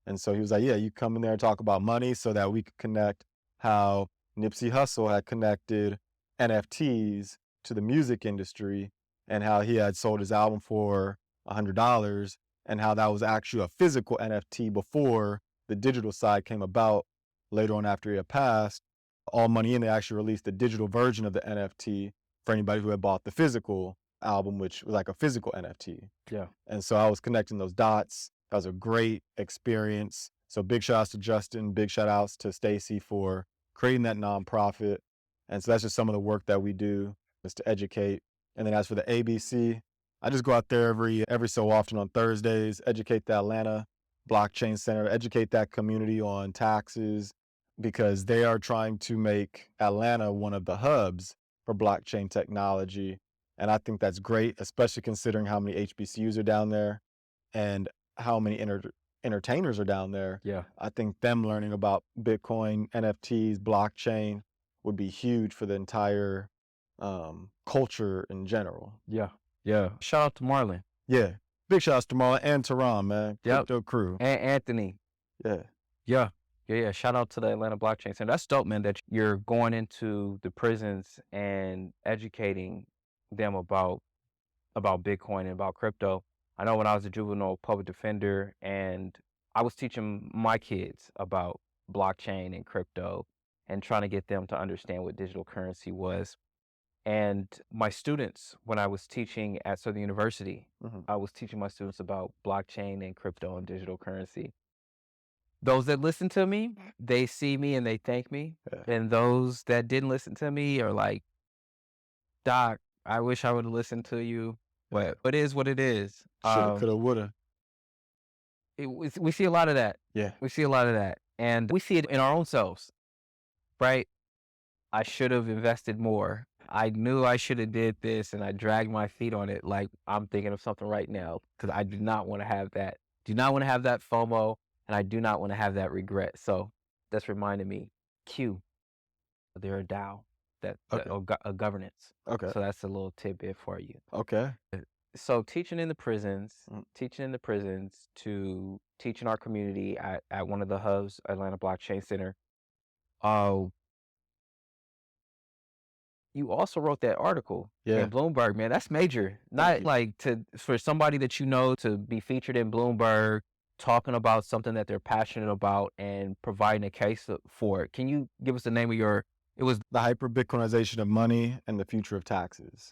And so he was like, yeah, you come in there and talk about money so that we could connect how Nipsey Hussle had connected NFTs to the music industry and how he had sold his album for $100 and how that was actually a physical NFT before the digital side came about later on after he had passed. All Money In, they actually released the digital version of the NFT for anybody who had bought the physical album, which was like a physical NFT. Yeah. And so I was connecting those dots. That was a great experience. So big shout outs to Justin, big shout outs to Stacy for creating that nonprofit. And so that's just some of the work that we do is to educate. And then as for the ABC, I just go out there every so often on Thursdays, educate the Atlanta Blockchain Center, educate that community on taxes, because they are trying to make Atlanta one of the hubs for blockchain technology. And I think that's great, especially considering how many HBCUs are down there and how many entertainers are down there. Yeah. I think them learning about Bitcoin, NFTs, blockchain would be huge for the entire culture in general. Yeah. Yeah. Shout out to Marlon. Yeah. Big shout outs to Marlon and Tehran, man. Yep. Crypto crew. And Anthony. Yeah. Yeah. Yeah. Shout out to the Atlanta Blockchain Center. That's dope, man, that you're going into the prisons and educating them about Bitcoin and about crypto. I know when I was a juvenile public defender and I was teaching my kids about blockchain and crypto and trying to get them to understand what digital currency was. And my students, when I was teaching at Southern University, I was teaching my students about blockchain and crypto and digital currency. Those that listen to me, they see me and they thank me. Yeah. And those that didn't listen to me are like, Doc, I wish I would have listened to you. But it is what it is. Shoulda, coulda, woulda. We see a lot of that. Yeah. We see a lot of that. And we see it in our own selves, right? I should have invested more. I knew I should have did this and I dragged my feet on it. Like I'm thinking of something right now because I do not want to have that. Do not want to have that FOMO and I do not want to have that regret. So that's reminding me, Q, they're a DAO, a governance. Okay. So that's a little tidbit for you. Okay. So teaching in the prisons to teach in our community at one of the hubs, Atlanta Blockchain Center. You also wrote that article in Bloomberg, man. That's major. Not like for somebody that you know to be featured in Bloomberg, talking about something that they're passionate about and providing a case for it. Can you give us the name of it was The Hyper Bitcoinization of Money and the Future of Taxes.